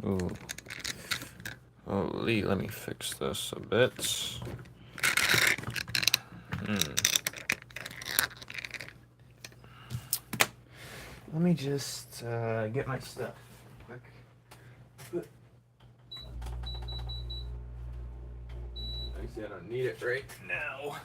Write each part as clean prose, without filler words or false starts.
Ooh. Oh, let me fix this a bit. Let me just get my stuff quick. Actually, I don't need it right now.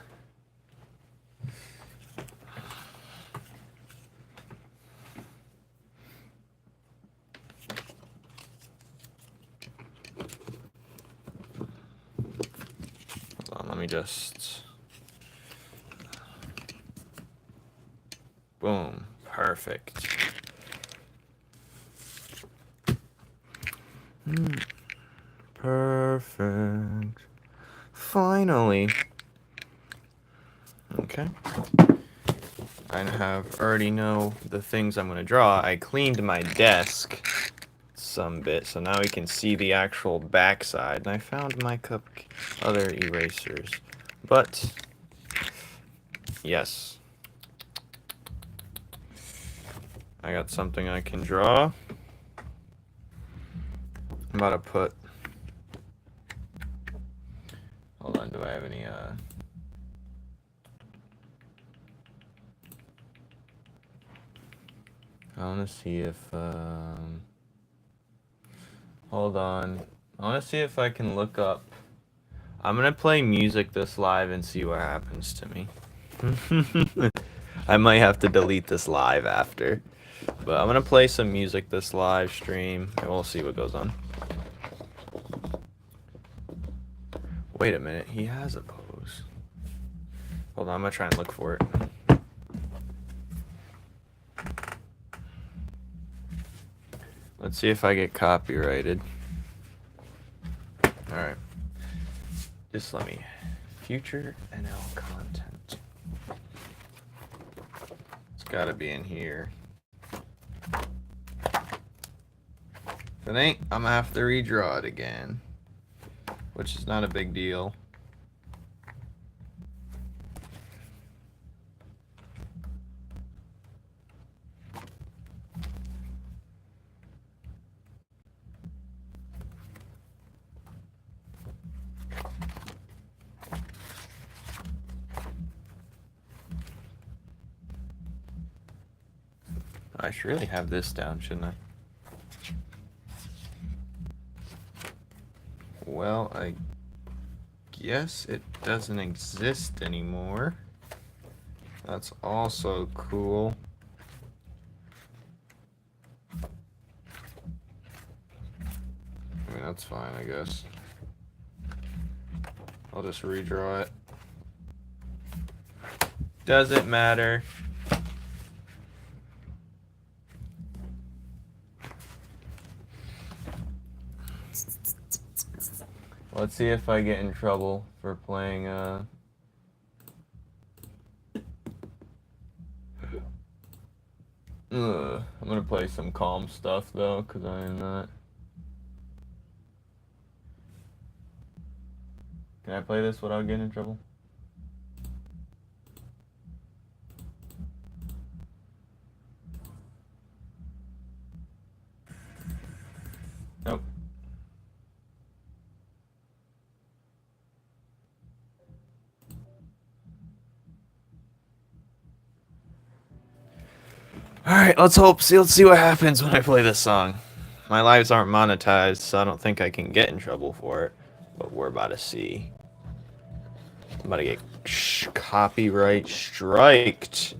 Hold on, let me just... Boom. Perfect. Perfect. Finally. Okay. I already know the things I'm going to draw. I cleaned my desk some bit, so now we can see the actual backside. And I found my other erasers. But, yes. I got something I can draw. I'm about to put... Hold on, do I have any, I want to see if, hold on. I want to see if I can look up... I'm going to play music this live and see what happens to me. I might have to delete this live after. But I'm going to play some music this live stream, and we'll see what goes on. Wait a minute, he has a pose. Hold on, I'm going to try and look for it. Let's see if I get copyrighted. Alright. Just let me... Future NL content. It's gotta be in here. If it ain't, I'm gonna have to redraw it again. Which is not a big deal. I should really have this down, shouldn't I? Well, I guess it doesn't exist anymore. That's also cool. I mean, that's fine, I guess. I'll just redraw it. Doesn't matter. Let's see if I get in trouble for playing, I'm gonna play some calm stuff, though, because I am not... Can I play this without getting in trouble? Nope. Alright, let's see what happens when I play this song. My lives aren't monetized, so I don't think I can get in trouble for it. But we're about to see. I'm about to get copyright striked.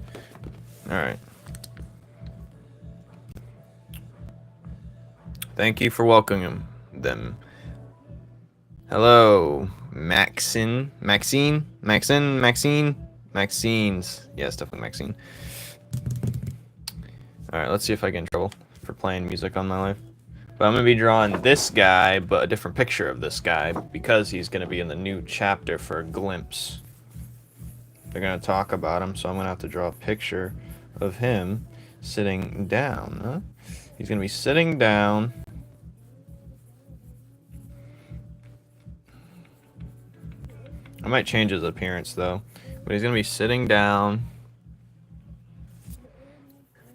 Alright. Thank you for welcoming them. Hello, Maxine. Yes, definitely Maxine. Alright, let's see if I get in trouble for playing music on my live. But I'm going to be drawing this guy, but a different picture of this guy, because he's going to be in the new chapter for a glimpse. They're going to talk about him, so I'm going to have to draw a picture of him sitting down. Huh? He's going to be sitting down. I might change his appearance, though. But he's going to be sitting down.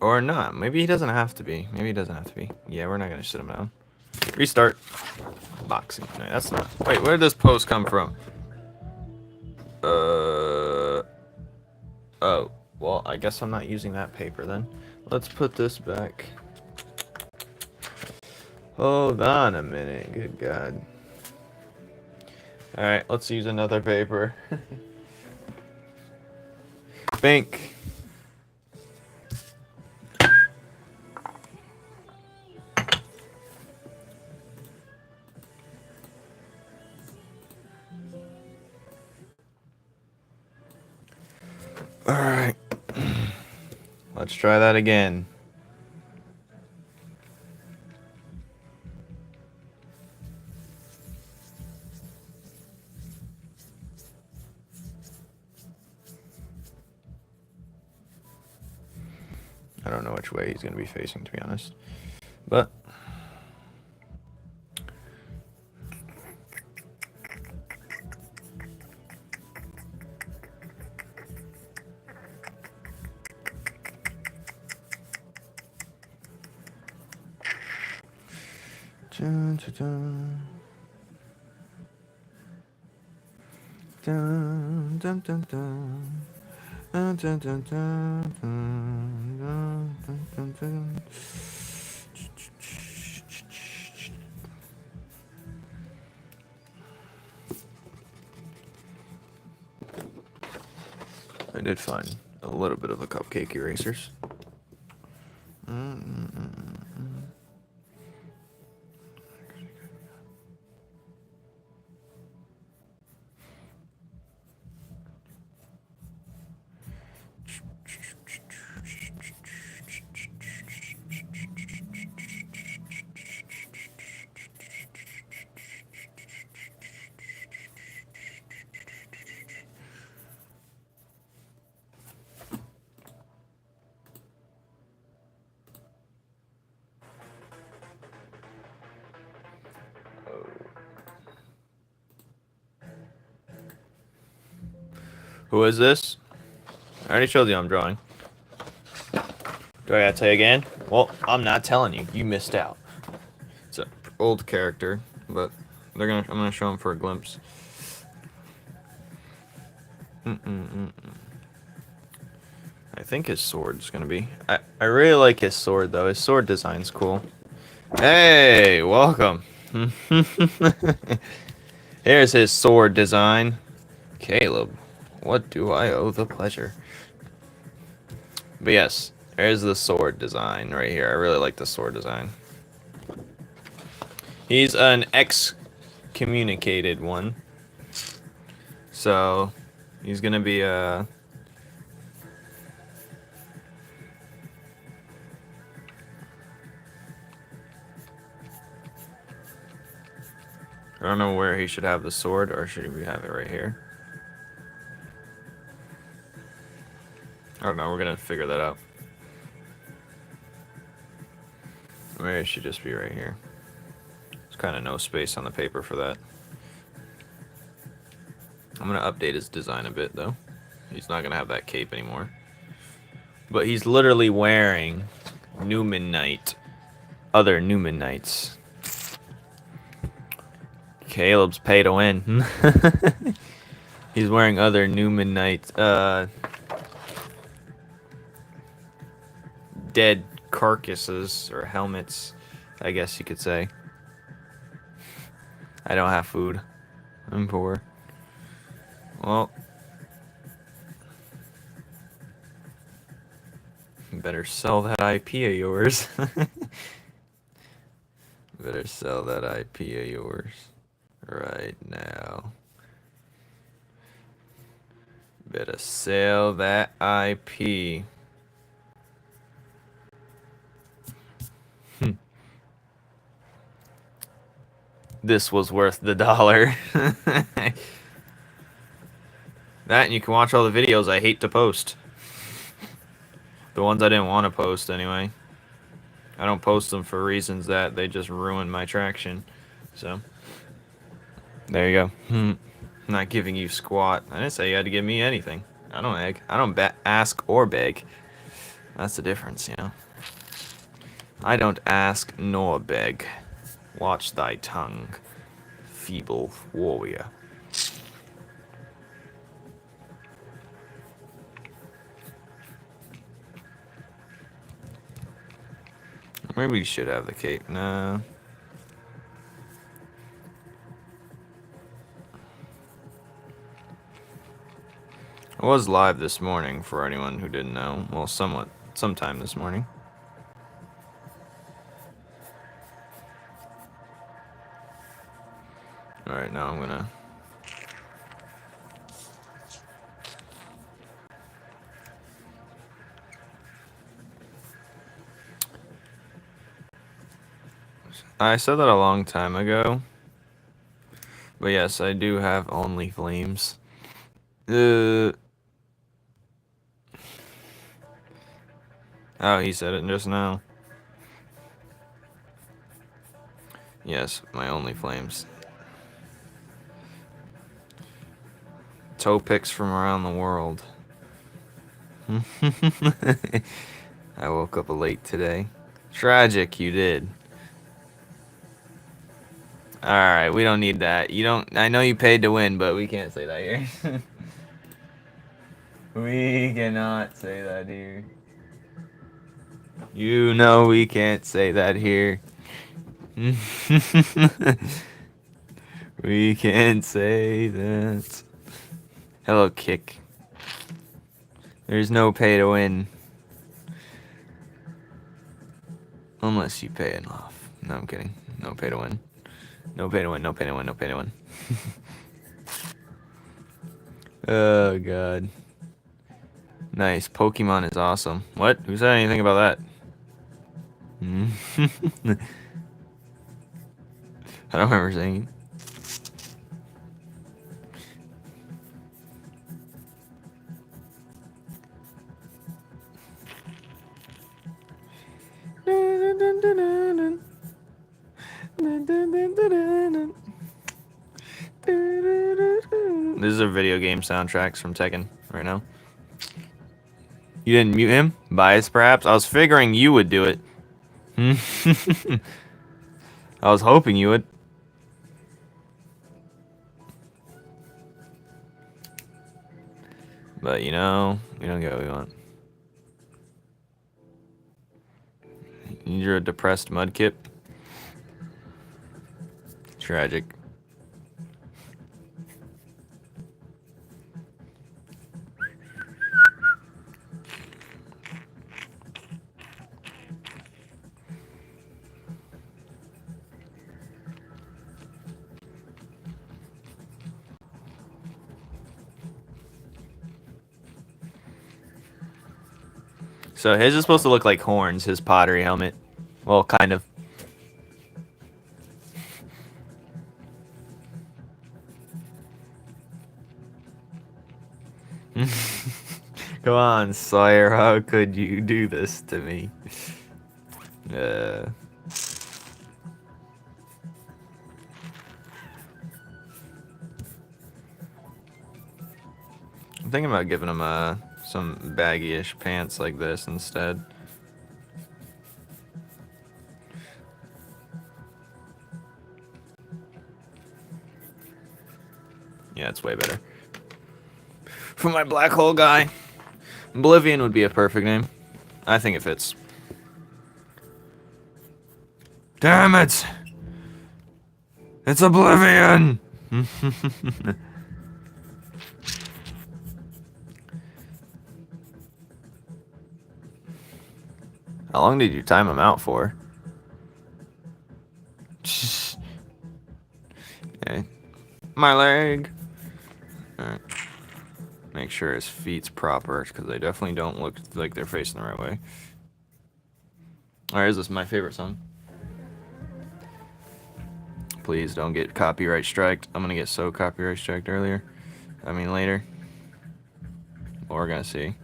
Or not. Maybe he doesn't have to be. Maybe he doesn't have to be. Yeah, we're not going to sit him down. Restart. Boxing. No, that's not. Wait, where did this post come from? Oh. Well, I guess I'm not using that paper then. Let's put this back. Hold on a minute. Good God. Alright, let's use another paper. Bink. Alright. Let's try that again. I don't know which way he's going to be facing, to be honest. But dun, dun, dun. Dun, dun, dun, dun. Dun, dun, dun, dun, dun, dun, dun, dun. I did find a little bit of a cupcake erasers. Who is this? I already showed you I'm drawing. Do I gotta tell you again? Well, I'm not telling you. You missed out. It's an old character, but I'm gonna show him for a glimpse. I think his sword's gonna be. I really like his sword though. His sword design's cool. Hey, welcome. Here's his sword design. Caleb, what do I owe the pleasure? But yes, there's the sword design right here. I really like the sword design. He's an excommunicated one. So, he's gonna be a... I don't know where he should have the sword, or should we have it right here? I don't know, we're gonna figure that out. Maybe it should just be right here. There's kind of no space on the paper for that. I'm gonna update his design a bit though. He's not gonna have that cape anymore. But he's literally wearing Numen other Numen Knights. Caleb's pay to win. He's wearing other Numen Knights, dead carcasses or helmets, I guess you could say. I don't have food. I'm poor. Well, better sell that IP of yours. Better sell that IP of yours right now. Better sell that IP. This was worth the $1. That, and you can watch all the videos I hate to post. The ones I didn't want to post anyway. I don't post them for reasons that they just ruin my traction. So, there you go. I'm not giving you squat. I didn't say you had to give me anything. I don't ask or beg. That's the difference, you know. I don't ask nor beg. Watch thy tongue, feeble warrior. Maybe we should have the cape. No. I was live this morning for anyone who didn't know. Well, sometime this morning. Alright, now I'm gonna... I said that a long time ago. But yes, I do have only flames. Oh, he said it just now. Yes, my only flames. Toe picks from around the world. I woke up late today. Tragic, you did. Alright, we don't need that. You don't... I know you paid to win, but we can't say that here. We cannot say that here. You know we can't say that here. We can't say that. Hello, Kick. There's no pay to win. Unless you pay enough. No, I'm kidding. No pay to win. No pay to win, no pay to win, no pay to win. Oh, God. Nice. Pokemon is awesome. What? Who said anything about that? I don't remember saying it. These are video game soundtracks from Tekken right now. You didn't mute him? Bias, perhaps? I was figuring you would do it. I was hoping you would. But, you know, we don't get what we want. You're a depressed mudkip. Tragic. So his is supposed to look like horns, his pottery helmet. Well, kind of. Come on, Sawyer, how could you do this to me? I'm thinking about giving him some baggy-ish pants like this instead. Yeah, it's way better. For my black hole guy, Oblivion would be a perfect name. I think it fits. Damn it! It's Oblivion! How long did you time him out for? Okay. My leg! Alright. Make sure his feet's proper, because they definitely don't look like they're facing the right way. Alright, this is my favorite song. Please don't get copyright striked. I'm gonna get so copyright striked later. Well, we're gonna see.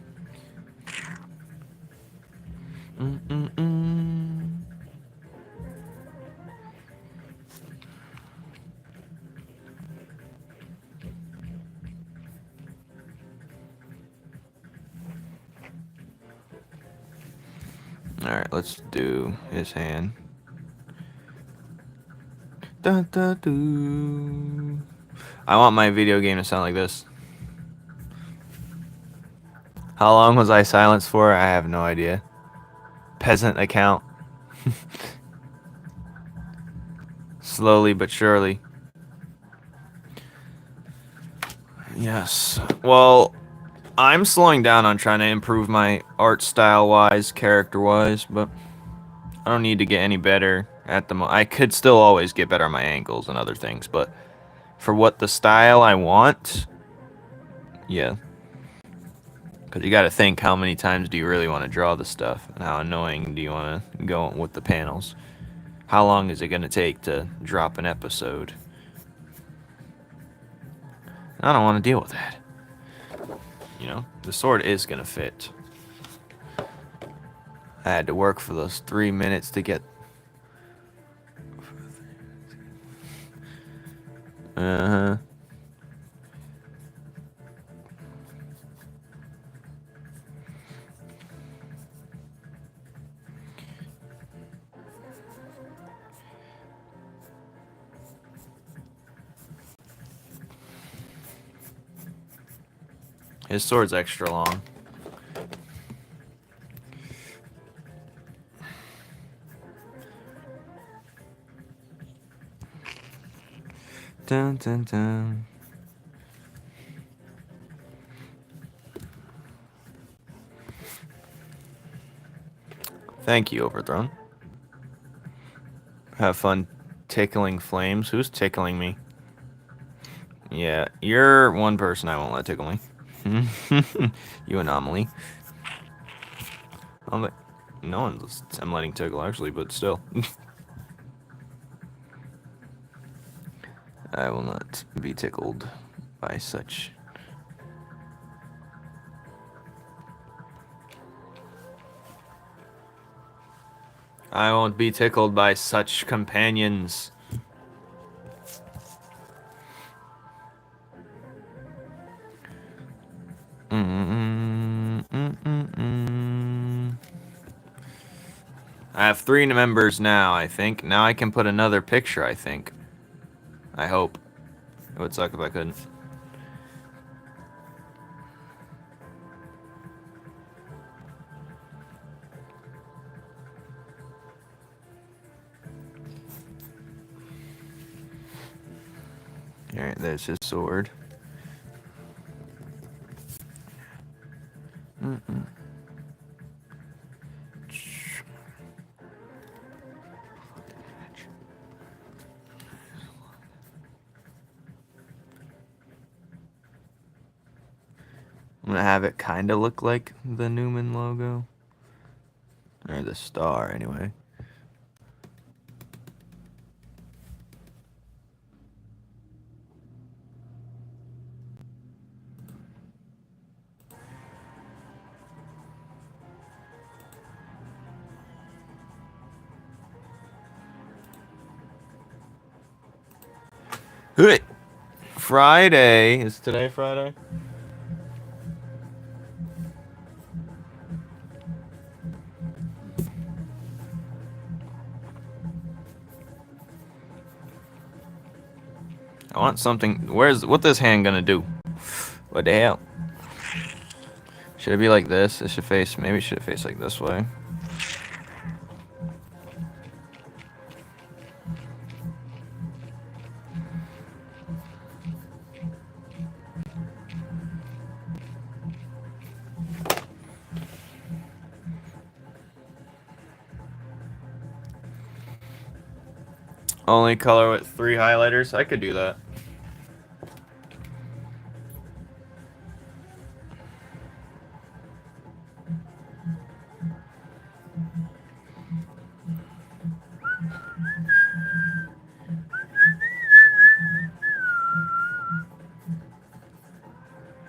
Alright, let's do his hand. Dun, dun, dun. I want my video game to sound like this. How long was I silenced for? I have no idea. Peasant account. Slowly but surely. Yes. Well, I'm slowing down on trying to improve my art style-wise, character-wise, but I don't need to get any better at the moment. I could still always get better on my angles and other things, but for what the style I want, yeah. Because you got to think, how many times do you really want to draw the stuff, and how annoying do you want to go with the panels? How long is it going to take to drop an episode? I don't want to deal with that. You know, the sword is going to fit. I had to work for those 3 minutes to get... Uh-huh. His sword's extra long. Dun, dun, dun. Thank you, Overthrown. Have fun tickling flames. Who's tickling me? Yeah, you're one person I won't let tickle me. You anomaly. No one's I'm letting tickle, actually, but still. I will not be tickled by such... I won't be tickled by such companions. I have 3 members now, I think. Now I can put another picture, I think. I hope. It would suck if I couldn't. Alright, there's his sword. I'm gonna have it kind of look like the Numen logo. Or the star, anyway. Hey! Friday! Is today Friday? I want something... What this hand gonna do? What the hell? Should it be like this? It should face... Maybe it should face like this way. Only color with 3 highlighters? I could do that.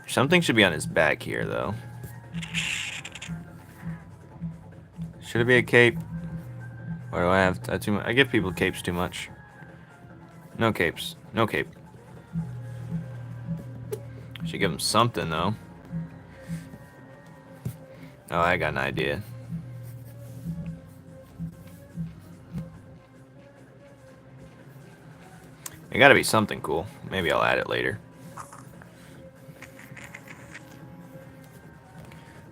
Something should be on his back here, though. Should it be a cape? Or do I have too much? I give people capes too much. No capes. No cape. Should give him something, though. Oh, I got an idea. It gotta be something cool. Maybe I'll add it later.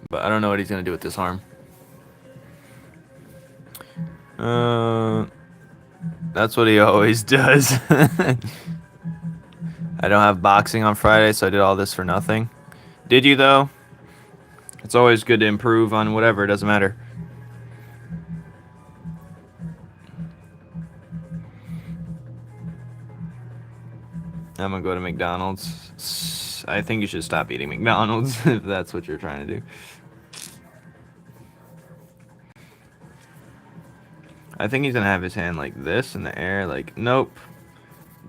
But I don't know what he's gonna do with this arm. That's what he always does. I don't have boxing on Friday, so I did all this for nothing. Did you, though? It's always good to improve on whatever, it doesn't matter. I'm gonna go to McDonald's. I think you should stop eating McDonald's if that's what you're trying to do. I think he's gonna have his hand like this in the air, like, nope.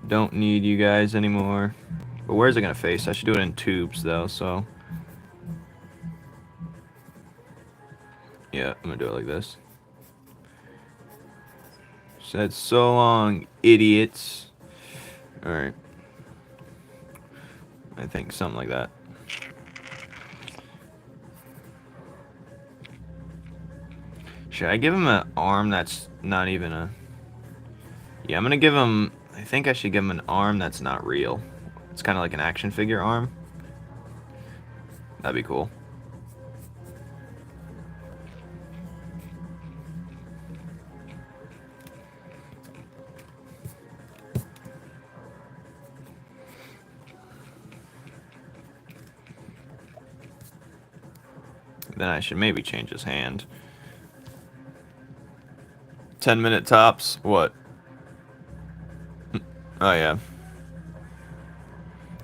Don't need you guys anymore. But where's it gonna face? I should do it in tubes, though, so... Yeah, I'm gonna do it like this. Said so long, idiots. Alright. I think something like that. Should I give him an arm that's not even a... Yeah, I'm gonna give him... I think I should give him an arm that's not real. It's kind of like an action figure arm. That'd be cool. Then I should maybe change his hand. 10-minute tops. What? Oh yeah.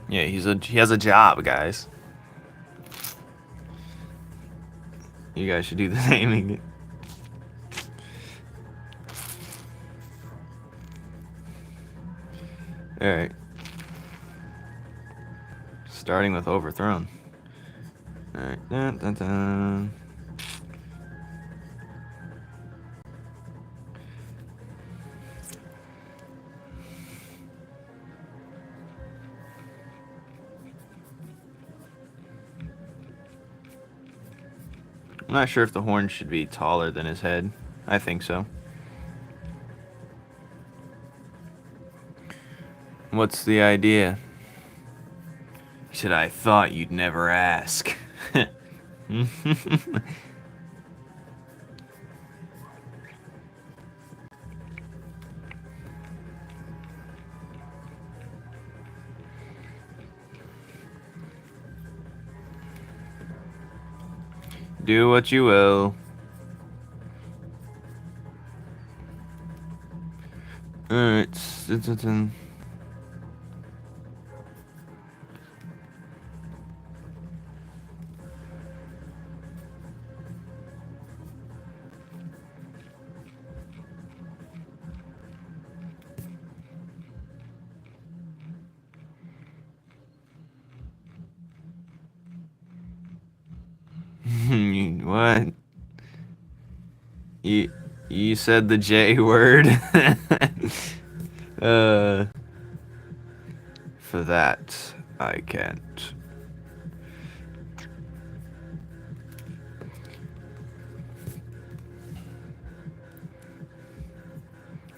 Yeah, he has a job, guys. You guys should do the same. All right. Starting with overthrown. All right. Dun, dun, dun. I'm not sure if the horn should be taller than his head. I think so. What's the idea? Said I thought you'd never ask. Do what you will. Alright. What? You said the J word? For that, I can't.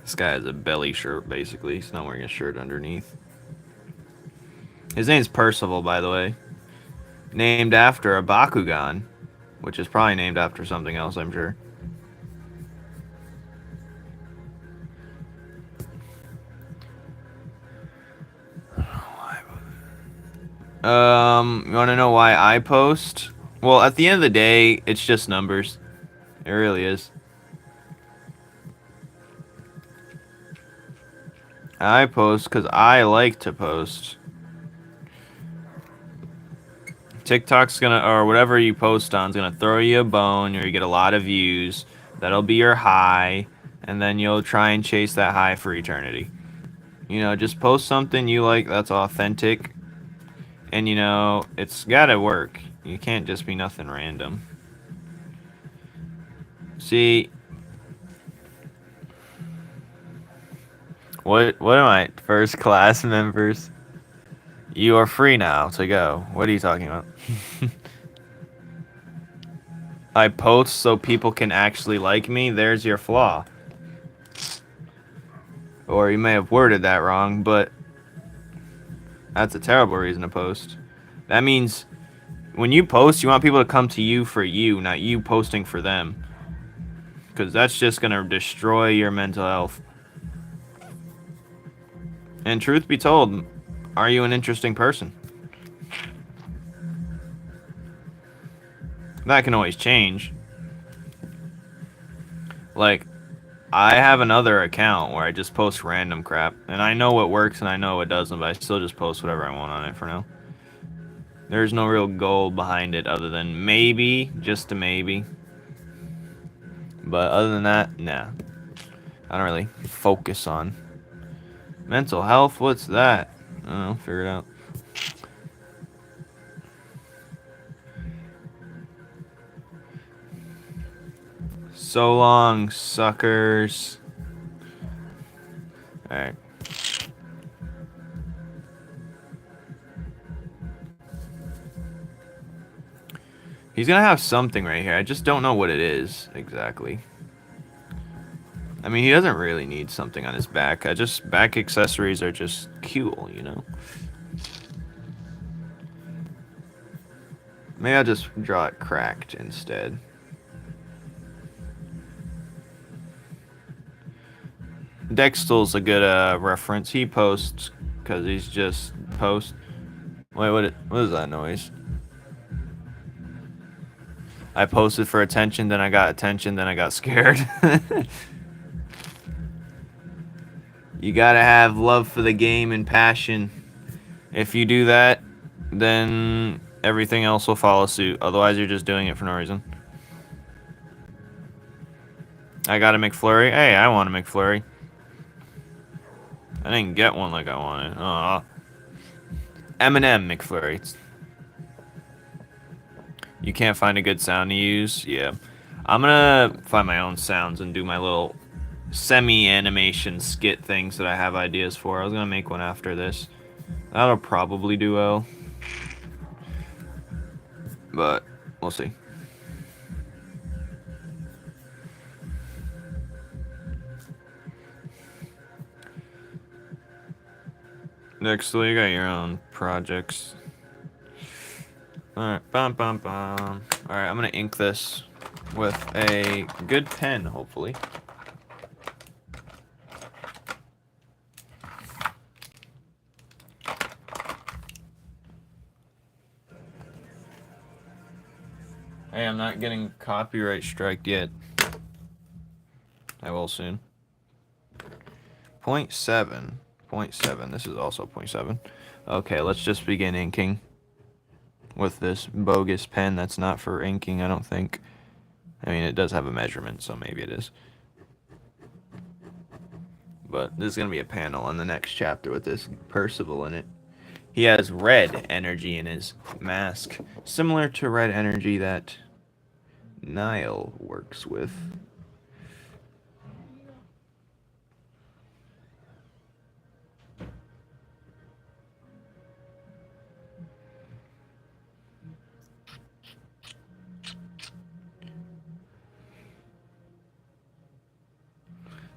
This guy has a belly shirt, basically. He's not wearing a shirt underneath. His name's Percival, by the way. Named after a Bakugan, which is probably named after something else, I'm sure. You want to know why I post? Well, at the end of the day, it's just numbers. It really is. I post because I like to post. TikTok's gonna, or whatever you post on, is gonna throw you a bone, or you get a lot of views. That'll be your high, and then you'll try and chase that high for eternity. You know, just post something you like that's authentic, and you know, it's gotta work. You can't just be nothing random. See, what am I? First class members? You are free now to go. What are you talking about? I post so people can actually like me. There's your flaw. Or you may have worded that wrong, but That's a terrible reason to post. That means when you post, you want people to come to you for you, not you posting for them. Because that's just going to destroy your mental health. And truth be told, are you an interesting person? That can always change. Like, I have another account where I just post random crap. And I know what works and I know what doesn't, but I still just post whatever I want on it for now. There's no real goal behind it other than maybe, just a maybe. But other than that, nah. I don't really focus on mental health. What's that? I don't know. Figure it out. So long, suckers. Alright. He's gonna have something right here. I just don't know what it is exactly. I mean, he doesn't really need something on his back. Back accessories are just cool, you know? Maybe I'll just draw it cracked instead. Dextel's a good reference. He posts because he's just post. Wait, what is that noise? I posted for attention, then I got attention, then I got scared. You gotta have love for the game and passion. If you do that, then everything else will follow suit. Otherwise, you're just doing it for no reason. I got a McFlurry. Hey, I want a McFlurry. I didn't get one like I wanted. M&M McFlurry. You can't find a good sound to use? Yeah. I'm gonna find my own sounds and do my little semi-animation skit things that I have ideas for. I was gonna make one after this. That'll probably do well. But we'll see. Next, you got your own projects. Alright, Alright, I'm gonna ink this with a good pen, hopefully. Hey, I'm not getting copyright striked yet. I will soon. 0.7. 0.7. This is also 0.7. Okay, let's just begin inking with this bogus pen that's not for inking, I don't think. I mean, it does have a measurement, so maybe it is. But this is going to be a panel on the next chapter with this Percival in it. He has red energy in his mask, similar to red energy that Nile works with.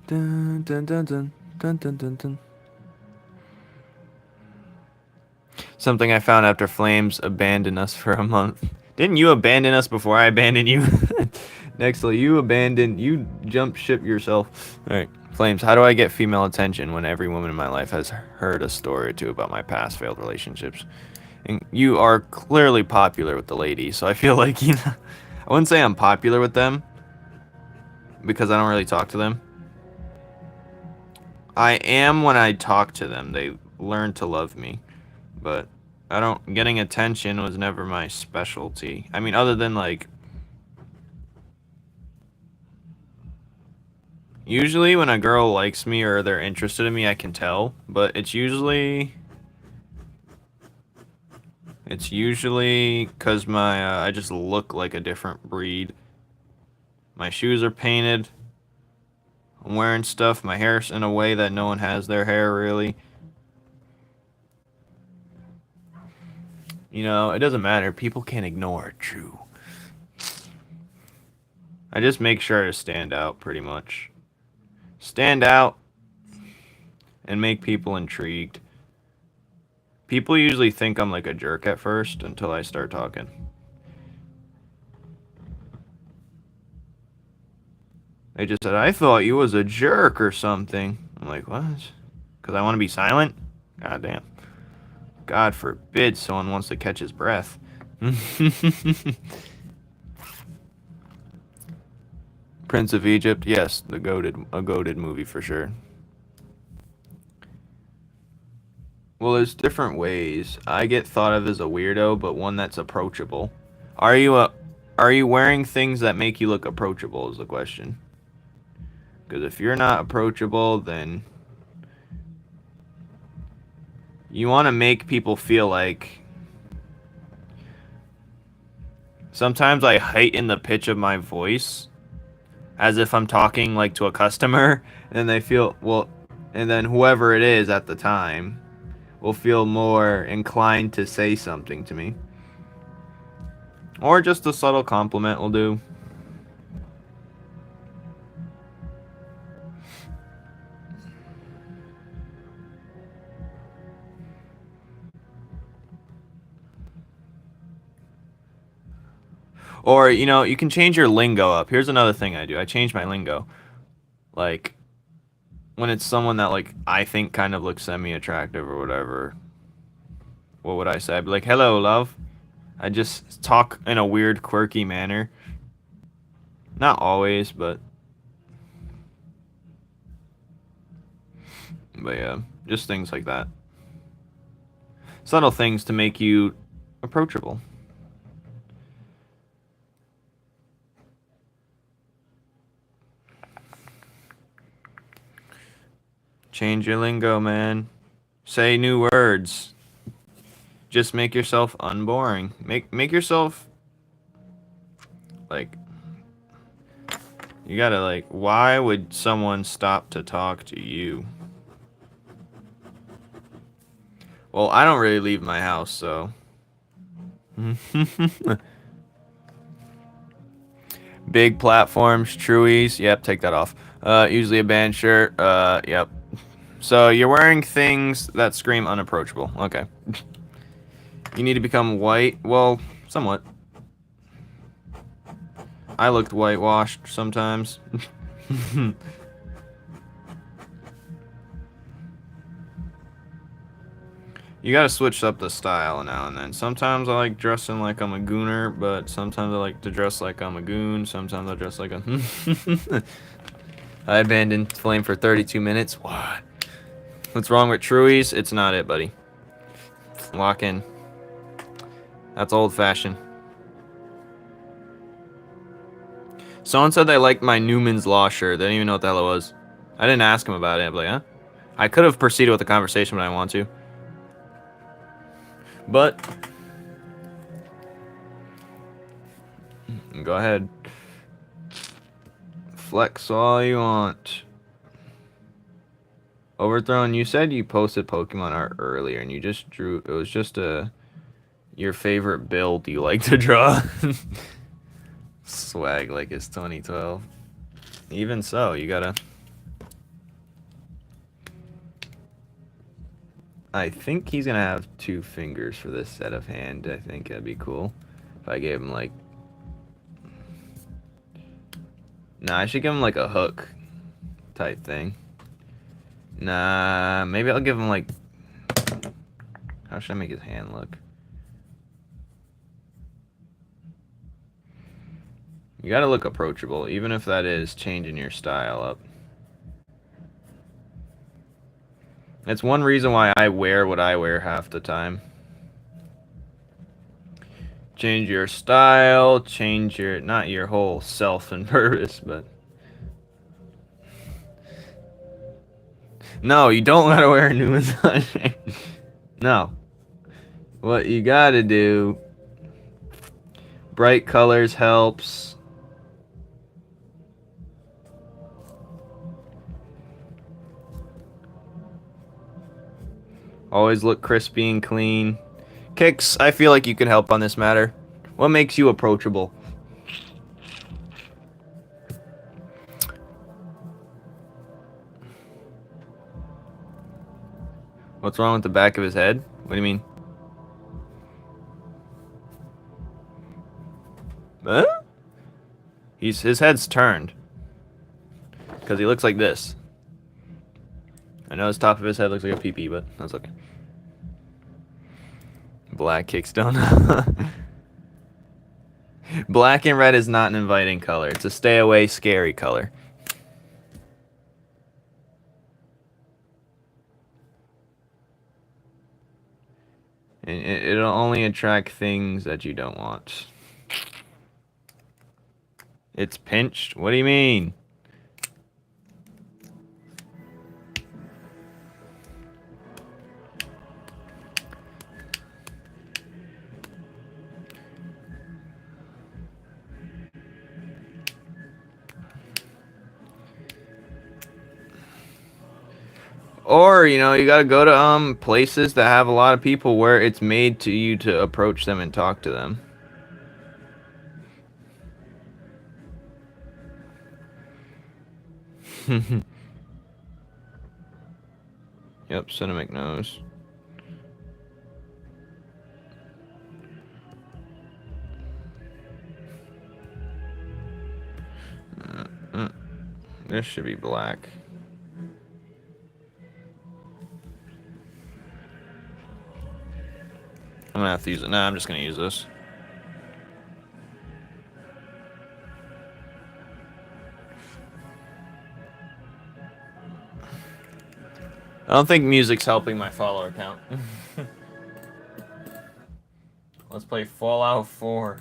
Dun, dun, dun, dun, dun, dun, dun, dun. Something I found after Flames abandoned us for a month. Didn't you abandon us before I abandoned you? Nextly, you jumped ship yourself. Alright, Flames, how do I get female attention when every woman in my life has heard a story or two about my past failed relationships? And you are clearly popular with the ladies, so I feel like, you know, I wouldn't say I'm popular with them, because I don't really talk to them. I am when I talk to them. They learn to love me. But getting attention was never my specialty. I mean, other than like, usually when a girl likes me or they're interested in me, I can tell. But it's usually because I just look like a different breed. My shoes are painted. I'm wearing stuff. My hair's in a way that no one has their hair, really. You know, it doesn't matter. People can't ignore Drew. I just make sure to stand out, pretty much. Stand out and make people intrigued. People usually think I'm like a jerk at first until I start talking. They just said, I thought you was a jerk or something. I'm like, what? Because I want to be silent? God damn. God forbid someone wants to catch his breath. Prince of Egypt, yes, a goated movie for sure. Well, there's different ways. I get thought of as a weirdo, but one that's approachable. Are you wearing things that make you look approachable is the question. Because if you're not approachable, then you want to make people feel like... Sometimes I heighten the pitch of my voice as if I'm talking like to a customer, and they feel, well, and then whoever it is at the time will feel more inclined to say something to me. Or just a subtle compliment will do. Or, you know, you can change your lingo up. Here's another thing I do. I change my lingo. Like, when it's someone that, like, I think kind of looks semi-attractive or whatever, what would I say? I'd be like, hello, love. I just talk in a weird, quirky manner. Not always, but yeah, just things like that. Subtle things to make you approachable. Change your lingo, man. Say new words. Just make yourself unboring. Make yourself like, you gotta, like, why would someone stop to talk to you? Well, I don't really leave my house, so. Big platforms, Truies. Yep, take that off. Usually a band shirt. Yep. So you're wearing things that scream unapproachable. Okay. You need to become white. Well, somewhat. I looked whitewashed sometimes. You gotta switch up the style now and then. Sometimes I like dressing like I'm a gooner, but sometimes I like to dress like I'm a goon. Sometimes I dress like a... I abandoned Flame for 32 minutes. What? What's wrong with Truies? It's not it, buddy. Lock in. That's old-fashioned. Someone said they liked my Numen's Law shirt. They didn't even know what the hell it was. I didn't ask him about it. I'm like, huh? I could have proceeded with the conversation, but I want to. But go ahead. Flex all you want. Overthrown, you said you posted Pokemon art earlier and you just drew, it was just your favorite build you like to draw. Swag like it's 2012. Even so, you gotta... I think he's gonna have 2 fingers for this set of hand. I think that'd be cool if I gave him like... Nah, I should give him like a hook type thing. Nah, maybe I'll give him like... How should I make his hand look? You gotta look approachable, even if that is changing your style up. It's one reason why I wear what I wear half the time. Change your style, change your... Not your whole self and purpose, but... No, you don't gotta wear a Numen's Law. No. What you gotta do... Bright colors helps. Always look crispy and clean. Kicks, I feel like you can help on this matter. What makes you approachable? What's wrong with the back of his head? What do you mean? Huh? His head's turned. Because he looks like this. I know his top of his head looks like a pee-pee, but that's okay. Black kickstone. Black and red is not an inviting color. It's a stay away, scary color. It'll only attract things that you don't want. It's pinched? What do you mean? Or, you know, you gotta go to places that have a lot of people where it's made to you to approach them and talk to them. Yep, Cinemac knows. This should be black. I'm gonna have to use it. Nah, I'm just gonna use this. I don't think music's helping my follower count. Let's play Fallout 4.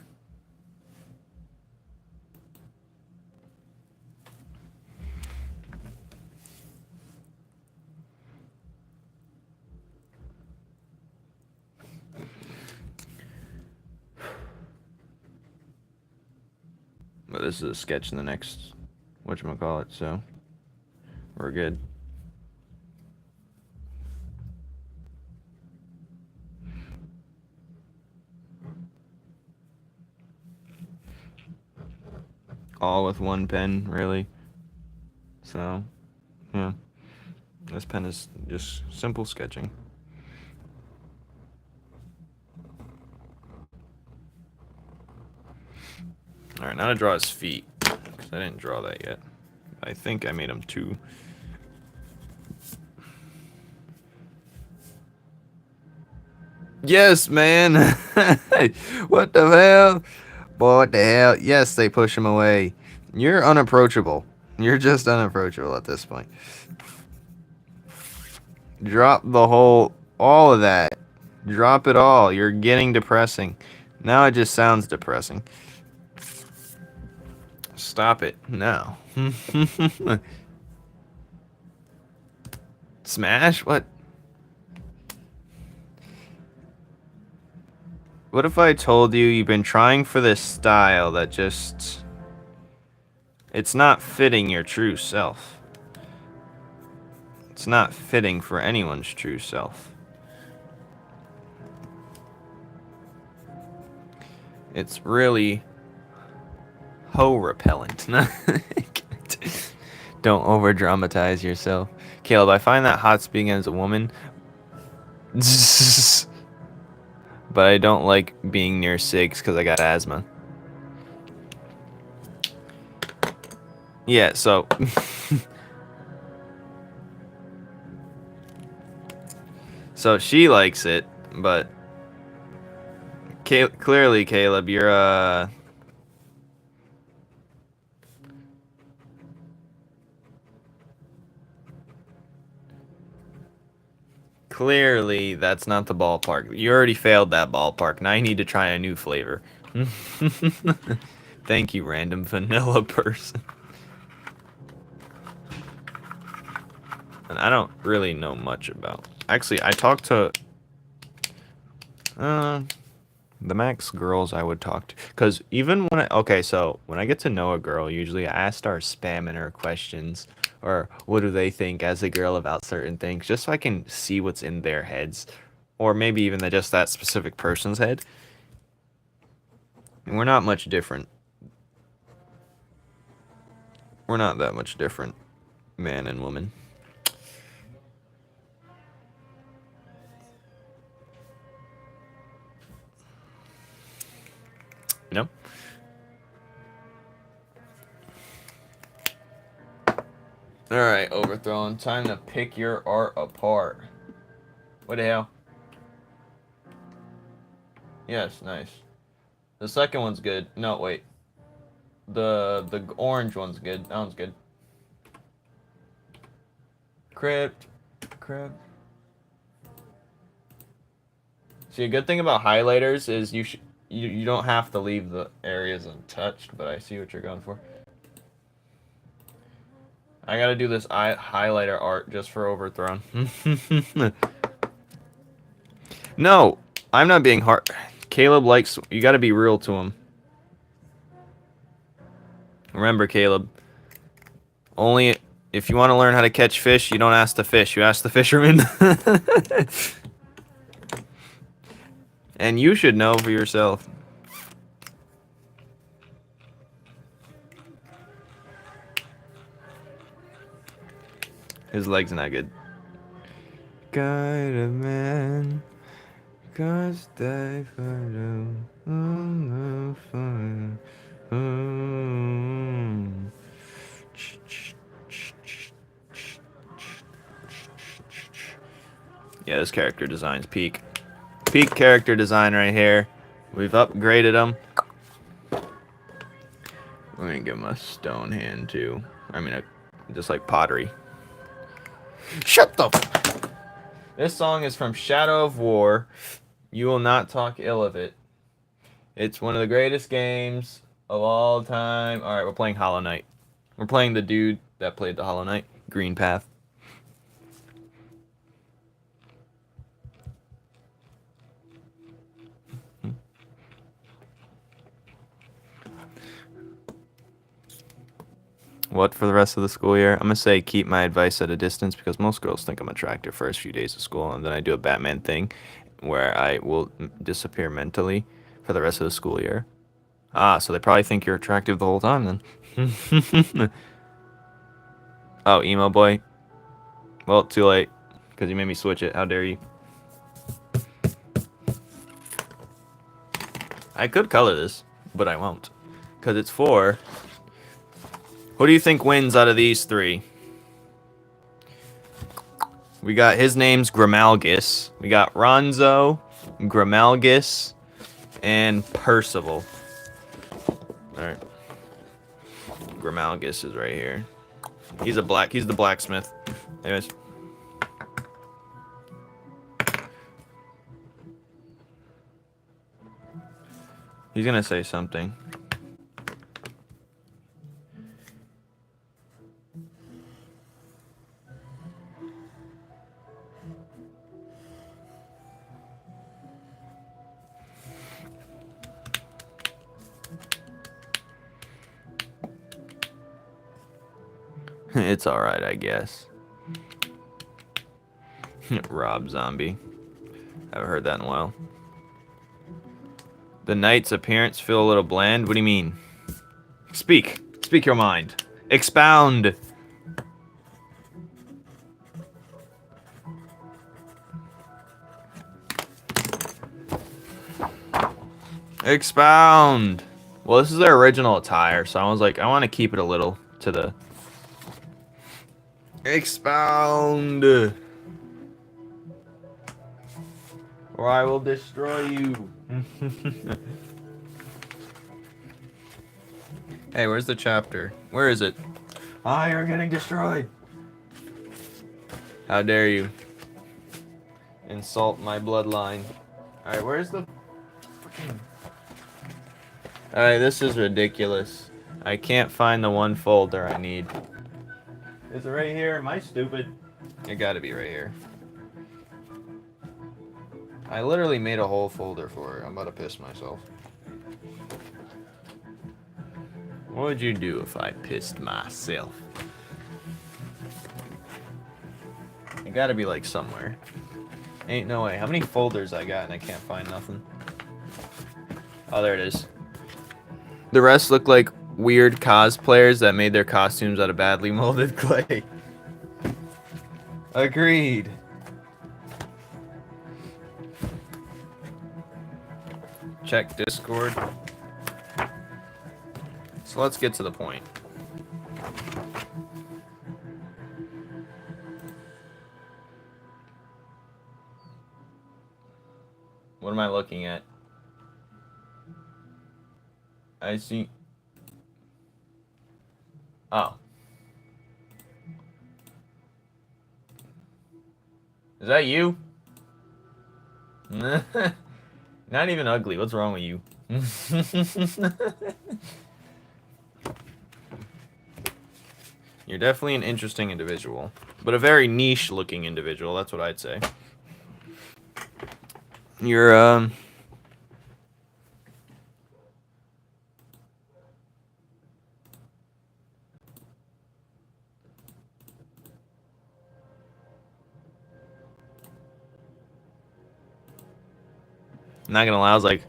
But this is a sketch in the next whatchamacallit, so we're good. All with one pen, really. So, yeah. This pen is just simple sketching. Alright, now to draw his feet. Because I didn't draw that yet. I think I made him too. Yes, man! What the hell? Boy, what the hell? Yes, they push him away. You're unapproachable. You're just unapproachable at this point. Drop the whole... all of that. Drop it all. You're getting depressing. Now it just sounds depressing. Stop it. No. Smash? What? What if I told you you've been trying for this style that just... it's not fitting your true self. It's not fitting for anyone's true self. It's really... hoe repellent. Don't over dramatize yourself. Caleb, I find that hot speaking as a woman. But I don't like being near cigs because I got asthma. Yeah, so... so she likes it, but... clearly, Caleb, you're, clearly, that's not the ballpark. You already failed that ballpark. Now you need to try a new flavor. Thank you, random vanilla person. And I don't really know much about... actually, I talked to... the max girls I would talk to... because even when I... okay, so when I get to know a girl, usually I start spamming her questions... or what do they think as a girl about certain things, just so I can see what's in their heads, or maybe even just that specific person's head. And we're not much different. We're not that much different, man and woman. No. Alright, Overthrown. Time to pick your art apart. What the hell? Yes, nice. The second one's good. No, wait. The orange one's good. That one's good. Crypt. See, a good thing about highlighters is you don't have to leave the areas untouched, but I see what you're going for. I gotta do this highlighter art just for Overthrown. No, I'm not being hard. Caleb likes... You gotta be real to him. Remember, Caleb. Only if you want to learn how to catch fish, you don't ask the fish. You ask the fisherman. And you should know for yourself. His leg's not good. Guide a man, cause die for them. Yeah, this character design's peak. Peak character design right here. We've upgraded him. We're gonna give him a stone hand too. I mean, just like pottery. Shut the f. This song is from Shadow of War. You will not talk ill of it. It's one of the greatest games of all time. Alright, we're playing Hollow Knight. We're playing the dude that played the Hollow Knight. Green Path. What for the rest of the school year? I'm going to say keep my advice at a distance because most girls think I'm attractive first few days of school, and then I do a Batman thing where I will disappear mentally for the rest of the school year. Ah, so they probably think you're attractive the whole time then. Oh, emo boy. Well, too late because you made me switch it. How dare you? I could color this, but I won't because it's for... Who do you think wins out of these three? We got his name's Grimalgus. We got Ronzo, Grimalgus, and Percival. Alright. Grimalgus is right here. He's the blacksmith. Anyways. He's gonna say something. It's alright, I guess. Rob Zombie. Haven't heard that in a while. The knight's appearance feel a little bland? What do you mean? Speak. Speak your mind. Expound. Expound. Well, this is their original attire, so I was like, I want to keep it a little to the... Expound. Or I will destroy you. Hey, where's the chapter? Where is it? Ah, you're getting destroyed. How dare you insult my bloodline. Alright, where's the freaking... Alright, this is ridiculous. I can't find the one folder I need. Is it right here? Am I stupid? It gotta be right here. I literally made a whole folder for it. I'm about to piss myself. What would you do if I pissed myself? It gotta be like somewhere. Ain't no way. How many folders I got and I can't find nothing? Oh, there it is. The rest look like weird cosplayers that made their costumes out of badly molded clay. Agreed. Check Discord. So let's get to the point. What am I looking at? I see. Oh. Is that you? Not even ugly. What's wrong with you? You're definitely an interesting individual, but a very niche-looking individual. That's what I'd say. You're not gonna lie, I was like,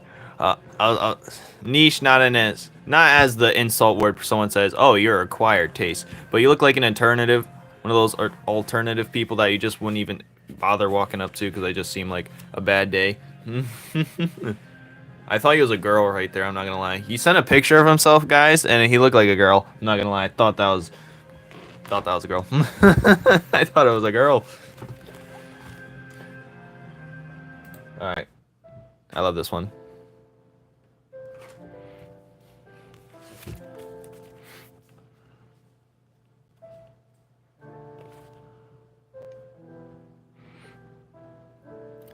niche, not as the insult word someone says, oh, you're acquired taste, but you look like an alternative, one of those alternative people that you just wouldn't even bother walking up to because they just seem like a bad day. I thought he was a girl right there, I'm not gonna lie. He sent a picture of himself, guys, and he looked like a girl. I'm not gonna lie, I thought that was a girl. I thought it was a girl. Alright. I love this one.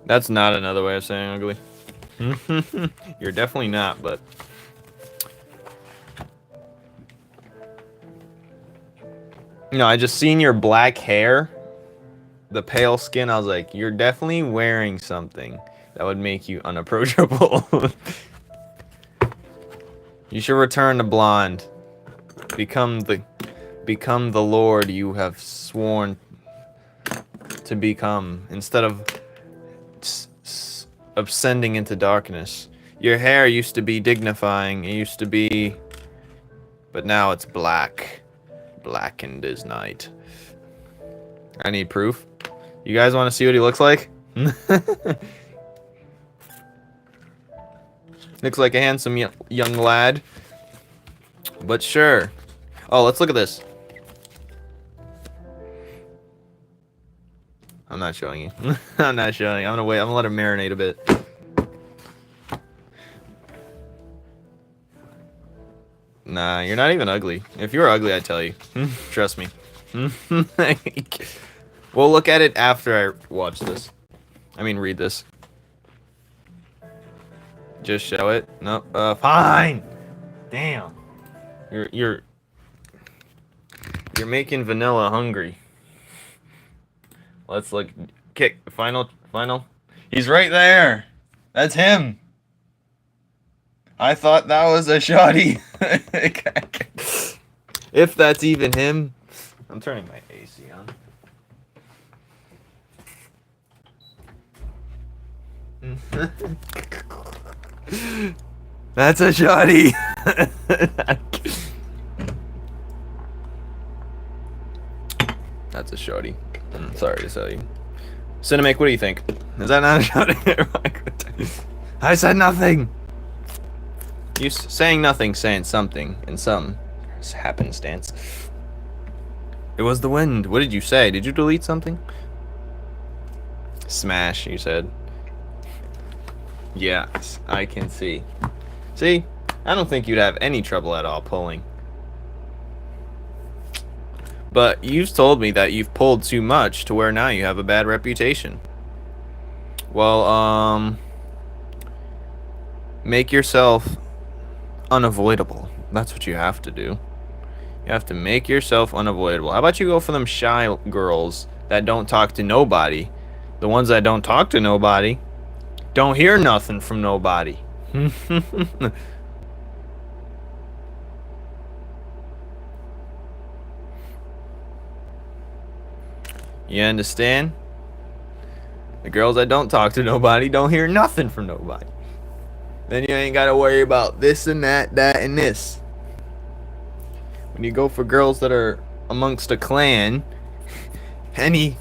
That's not another way of saying ugly. You're definitely not, but... No, I just seen your black hair, the pale skin, I was like, you're definitely wearing something that would make you unapproachable. You should return to blonde. Become the lord you have sworn to become, instead of ascending into darkness. Your hair used to be dignifying, it used to be, but now it's black. Blackened as night. I need proof. You guys want to see what he looks like? Looks like a handsome young lad. But sure. Oh, let's look at this. I'm not showing you. I'm not showing you. I'm gonna wait. I'm gonna let it marinate a bit. Nah, you're not even ugly. If you were ugly, I'd tell you. Trust me. We'll look at it after I watch this. I mean, read this. Just show it. No. Fine. Damn. You're making vanilla hungry. Let's look. Kick. Final. He's right there. That's him. I thought that was a shoddy. If that's even him. I'm turning my AC on. That's a shoddy. That's a shoddy. I'm sorry to tell you. Cinemac, what do you think? Is that not a shoddy? I said nothing. You saying nothing, saying something, and some happenstance. It was the wind. What did you say? Did you delete something? Smash, you said. Yes, I can see. See? I don't think you'd have any trouble at all pulling. But you've told me that you've pulled too much to where now you have a bad reputation. Well, make yourself unavoidable. That's what you have to do. You have to make yourself unavoidable. How about you go for them shy girls that don't talk to nobody? The ones that don't talk to nobody don't hear nothing from nobody. You understand? The girls that don't talk to nobody don't hear nothing from nobody. Then you ain't gotta worry about this and that, and this. When you go for girls that are amongst a clan, any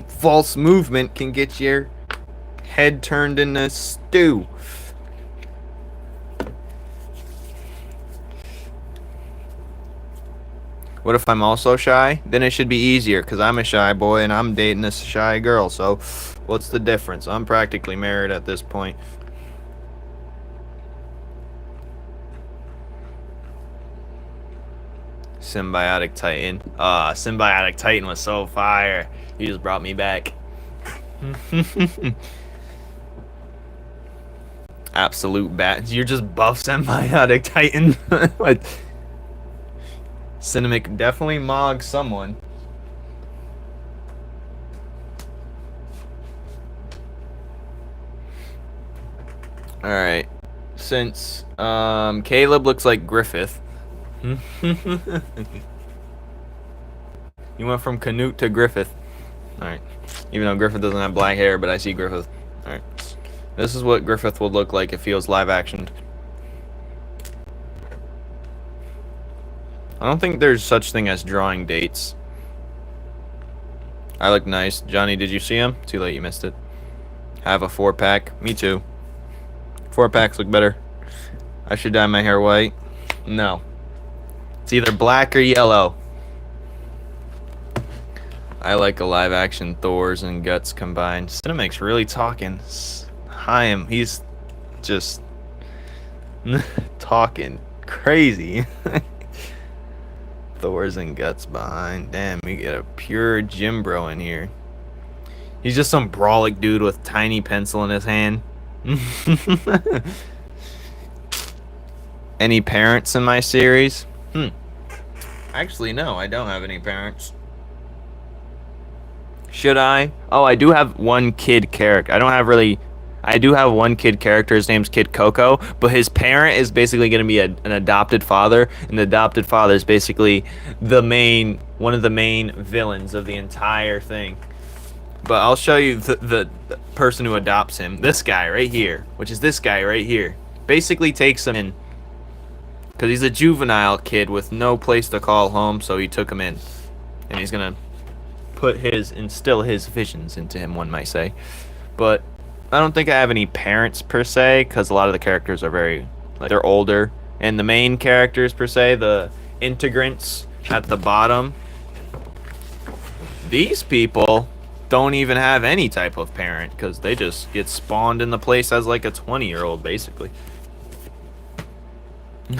false movement can get your head turned into stew. What if I'm also shy? Then it should be easier, because I'm a shy boy and I'm dating a shy girl. So what's the difference? I'm practically married at this point. Symbiotic Titan. Symbiotic Titan was so fire. You just brought me back. Absolute bat. You're just buff Symbiotic Titan. What? Cinemac definitely mog someone. Alright. Since Caleb looks like Griffith. You went from Canute to Griffith. Alright. Even though Griffith doesn't have black hair, but I see Griffith. Alright. This is what Griffith would look like if he was live actioned. I don't think there's such thing as drawing dates. I look nice. Johnny, did you see him? Too late, you missed it. Have a 4-pack. Me too. 4-packs look better. I should dye my hair white. No. It's either black or yellow. I like a live action Thor's and Guts combined. Cinemac's really talking. Hi him. He's just talking crazy. Thor's and Guts behind. Damn, we get a pure gym bro in here. He's just some brawlic dude with tiny pencil in his hand. Any parents in my series? Actually, no, I don't have any parents. Should I? Oh, I do have one kid character. I do have one kid character. His name's Kid Coco, but his parent is basically going to be an adopted father, and the adopted father is basically one of the main villains of the entire thing. But I'll show you the person who adopts him. This guy right here, which is this guy right here, basically takes him in because he's a juvenile kid with no place to call home, so he took him in, and he's gonna instill his visions into him, one might say. But I don't think I have any parents per se, because a lot of the characters are they're older, and the main characters per se, the integrants at the bottom, these people don't even have any type of parent, because they just get spawned in the place as like a 20-year-old basically.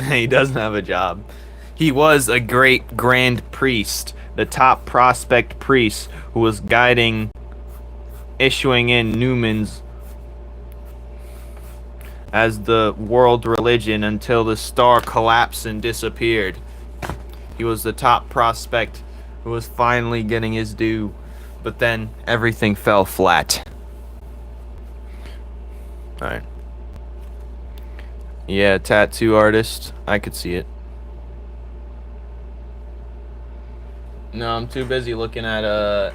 He doesn't have a job. He was a great grand priest, the top prospect priest who was issuing in Numen's as the world religion until the star collapsed and disappeared. He was the top prospect who was finally getting his due, but then everything fell flat. Alright. Yeah, tattoo artist. I could see it. No, I'm too busy looking at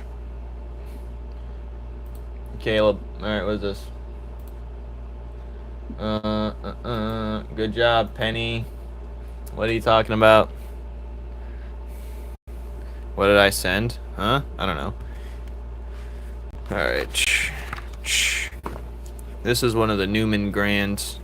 Caleb. Alright, what is this? Good job, Penny. What are you talking about? What did I send? Huh? I don't know. Alright. This is one of the Numen Grands.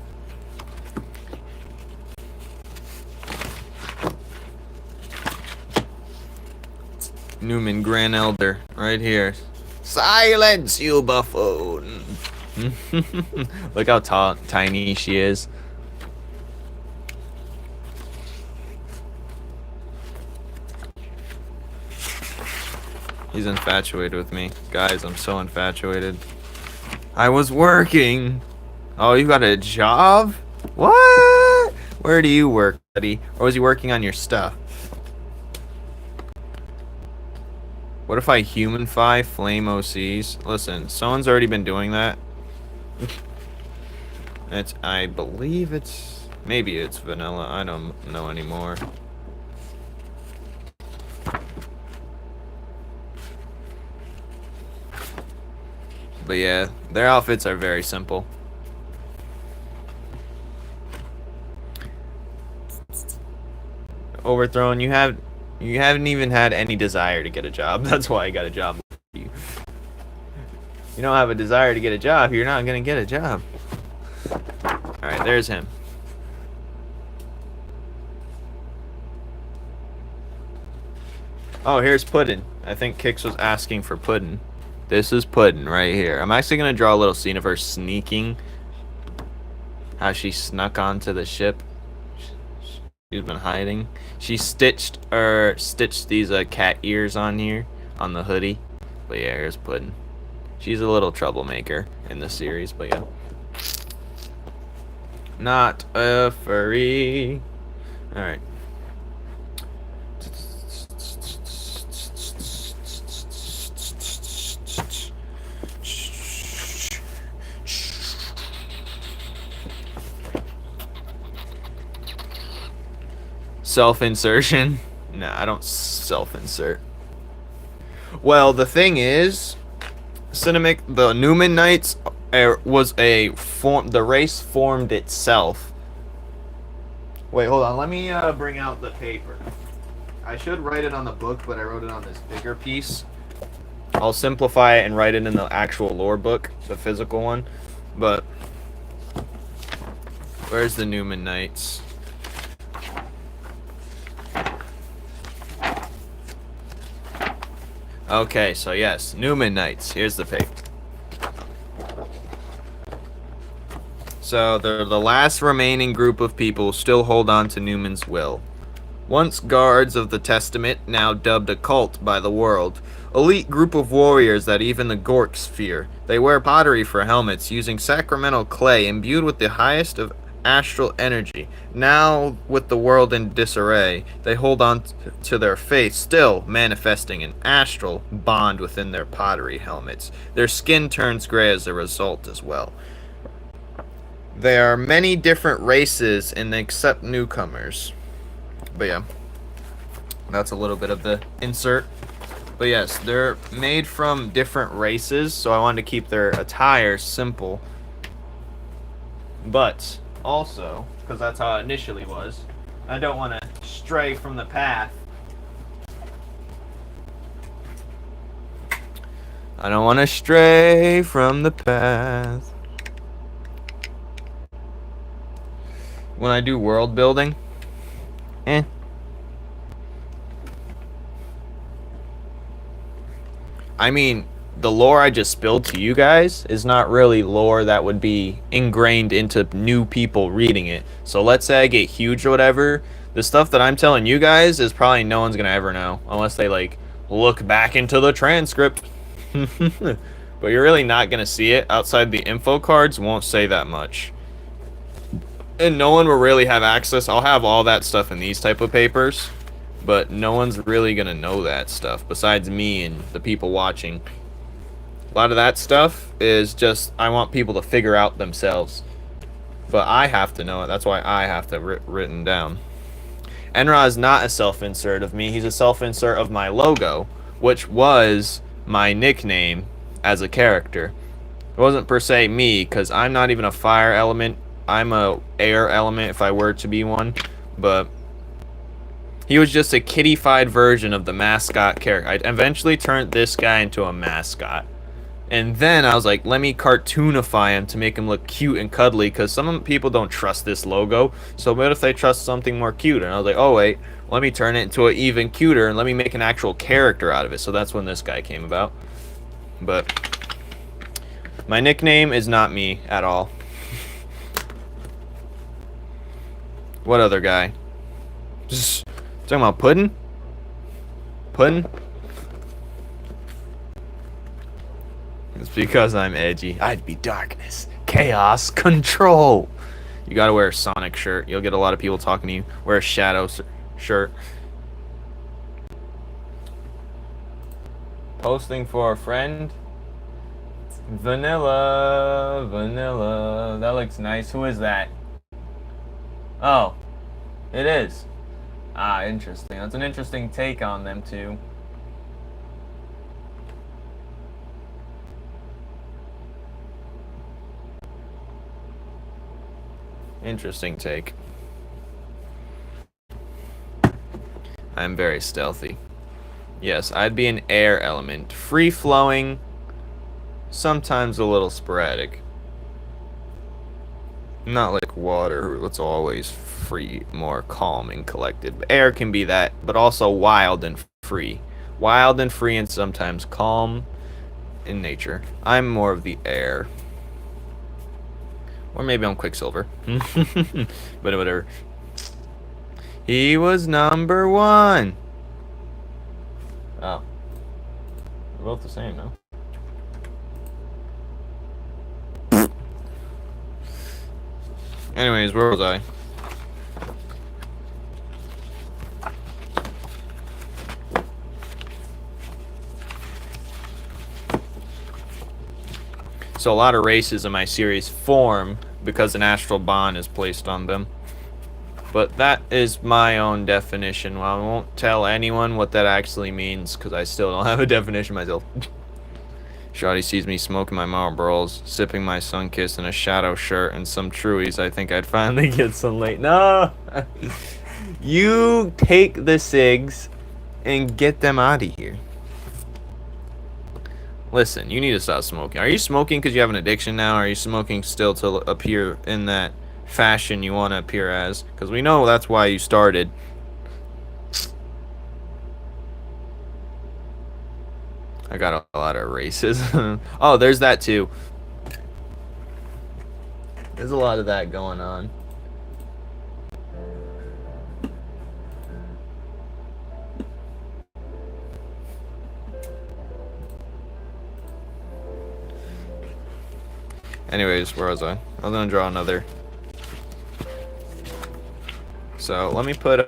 Numen Grand Elder, right here. Silence, you buffoon! Look how tiny she is. He's infatuated with me. Guys, I'm so infatuated. I was working! Oh, you got a job? What? Where do you work, buddy? Or was he working on your stuff? What if I humanify flame OCs? Listen, someone's already been doing that. I believe maybe it's vanilla. I don't know anymore. But yeah, their outfits are very simple. Overthrown, you haven't even had any desire to get a job. That's why I got a job. You don't have a desire to get a job, you're not gonna get a job. Alright, there's him. Oh, here's Puddin'. I think Kix was asking for Puddin'. This is Puddin' right here. I'm actually going to draw a little scene of her sneaking. How she snuck onto the ship. She's been hiding. She stitched these cat ears on here, on the hoodie. But yeah, here's Puddin'. She's a little troublemaker in the series, but yeah. Not a furry. Alright. Self-insertion? Nah, I don't self-insert. Well, the thing is, the Numen Knights was the race formed itself. Wait, hold on. Let me bring out the paper. I should write it on the book, but I wrote it on this bigger piece. I'll simplify it and write it in the actual lore book, the physical one. But where's the Numen Knights? Okay, so yes, Numen Knights. Here's the pic. So they're the last remaining group of people still hold on to Numen's will. Once guards of the Testament, now dubbed a cult by the world. Elite group of warriors that even the Gorks fear. They wear pottery for helmets, using sacramental clay imbued with the highest of astral energy. Now, with the world in disarray, they hold on to their faith, still manifesting an astral bond within their pottery helmets. Their skin turns gray as a result as well. There are many different races and they accept newcomers. But yeah, that's a little bit of the insert. But yes, they're made from different races, so I wanted to keep their attire simple. But also, because that's how it initially was, I don't want to stray from the path. I don't want to stray from the path. When I do world building, I mean, the lore I just spilled to you guys is not really lore that would be ingrained into new people reading it. So let's say I get huge or whatever, the stuff that I'm telling you guys is probably no one's gonna ever know unless they like look back into the transcript. But you're really not gonna see it. Outside the info cards won't say that much. And no one will really have access. I'll have all that stuff in these type of papers, but no one's really gonna know that stuff besides me and the people watching. A lot of that stuff is just I want people to figure out themselves, but I have to know it. That's why I have to written down. Enra is not a self-insert of me. He's a self-insert of my logo, which was my nickname as a character. It wasn't per se me, because I'm not even a fire element. I'm a air element if I were to be one, but he was just a kitty-fied version of the mascot character. I eventually turned this guy into a mascot. And then I was like, let me cartoonify him to make him look cute and cuddly, because some people don't trust this logo. So what if they trust something more cute? And I was like, oh wait, let me turn it into an even cuter and let me make an actual character out of it. So that's when this guy came about. But my nickname is not me at all. What other guy? Just talking about Puddin'? Puddin'? It's because I'm edgy. I'd be darkness, chaos, control. You gotta wear a Sonic shirt. You'll get a lot of people talking to you. Wear a Shadow shirt. Posting for a friend. Vanilla. That looks nice. Who is that? Oh, it is. Ah, interesting. That's an interesting take on them too. Interesting take. I'm very stealthy. Yes, I'd be an air element. Free-flowing, sometimes a little sporadic. Not like water, it's always free, more calm and collected. Air can be that, but also wild and free. Wild and free and sometimes calm in nature. I'm more of the air. Or maybe I'm Quicksilver. But whatever. He was number 1. Oh. We're both the same, no? Anyways, where was I? So a lot of races in my series form because an astral bond is placed on them. But that is my own definition. Well, I won't tell anyone what that actually means because I still don't have a definition myself. Shawty sees me smoking my Marlboros, sipping my Sunkiss in a shadow shirt and some Truies. I think I'd finally get some late. No! You take the cigs and get them out of here. Listen, you need to stop smoking. Are you smoking because you have an addiction now? Or are you smoking still to appear in that fashion you want to appear as? Because we know that's why you started. I got a lot of races. Oh, there's that too. There's a lot of that going on. Anyways, where was I? I was gonna draw another. So let me put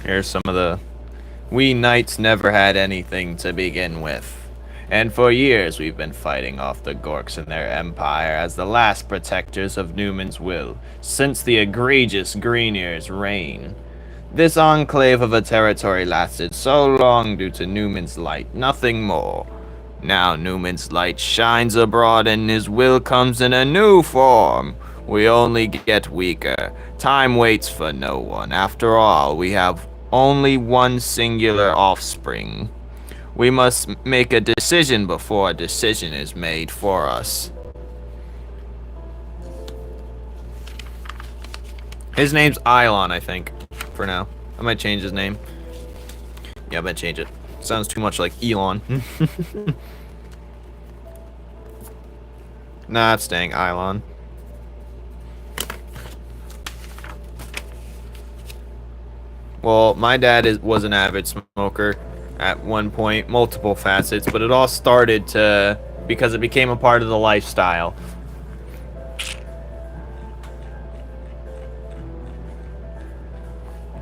here's some of the... We knights never had anything to begin with. And for years we've been fighting off the Gorks and their empire as the last protectors of Numen's will, since the egregious Greenear's reign. This enclave of a territory lasted so long due to Numen's light, nothing more. Now Numen's light shines abroad and his will comes in a new form. We only get weaker. Time waits for no one. After all, we have only one singular offspring. We must make a decision before a decision is made for us. His name's Ilon, I think, for now. I might change his name. Yeah, I might change it. Sounds too much like Elon. Nah, it's staying Ilon. Well, my dad was an avid smoker at one point, multiple facets, but it all started because it became a part of the lifestyle.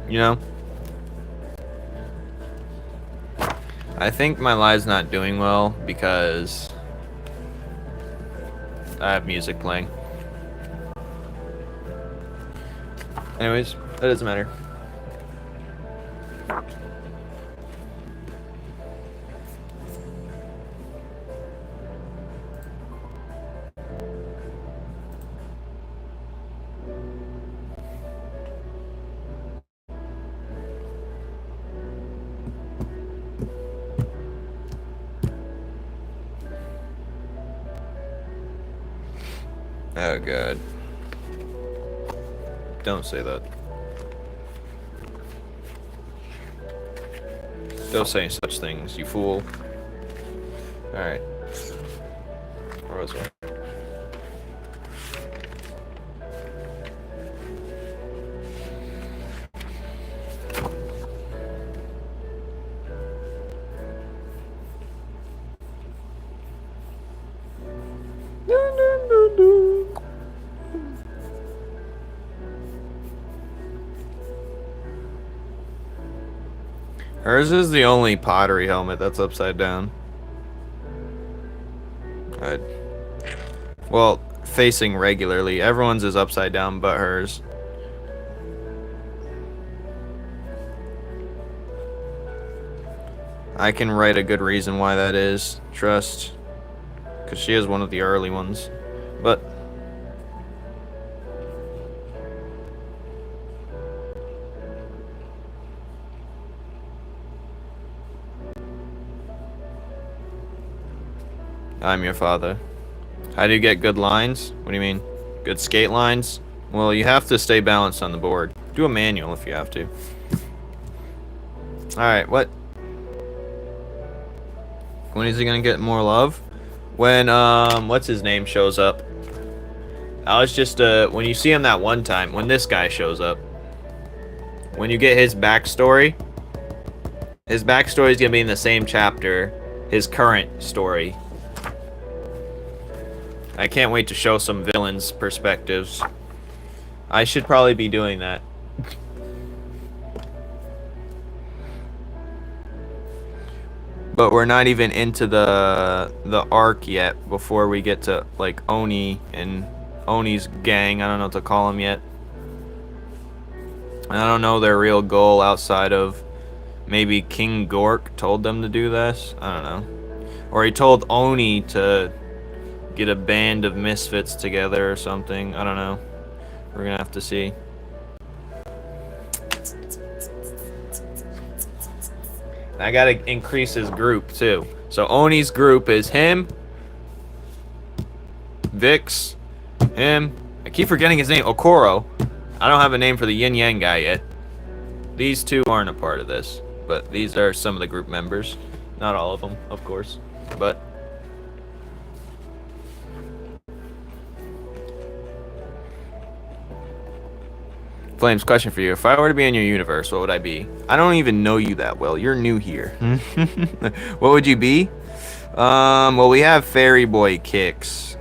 You know? I think my live's not doing well because I have music playing. Anyways, that doesn't matter. Oh god. Don't say that. Don't say such things, you fool. Alright. Where was I? Hers is the only pottery helmet that's upside down. Well, facing regularly. Everyone's is upside down but hers. I can write a good reason why that is. Trust. Because she is one of the early ones. But... I'm your father. How do you get good lines? What do you mean? Good skate lines? Well, you have to stay balanced on the board. Do a manual if you have to. Alright, what? When is he gonna get more love? When, what's his name shows up. I was just, when you see him that one time, when this guy shows up. When you get his backstory is gonna be in the same chapter, his current story. I can't wait to show some villains' perspectives. I should probably be doing that. But we're not even into the arc yet before we get to like Oni and Oni's gang. I don't know what to call them yet. I don't know their real goal outside of maybe King Gork told them to do this. I don't know. Or he told Oni to get a band of misfits together or something. I don't know. We're gonna have to see. I gotta increase his group too. So Oni's group is him, Vix, him. I keep forgetting his name, Okoro. I don't have a name for the Yin Yang guy yet. These two aren't a part of this, but these are some of the group members. Not all of them, of course, but. Flames, question for you. If I were to be in your universe, what would I be? I don't even know you that well. You're new here. What would you be? Well, we have Fairy Boy kicks.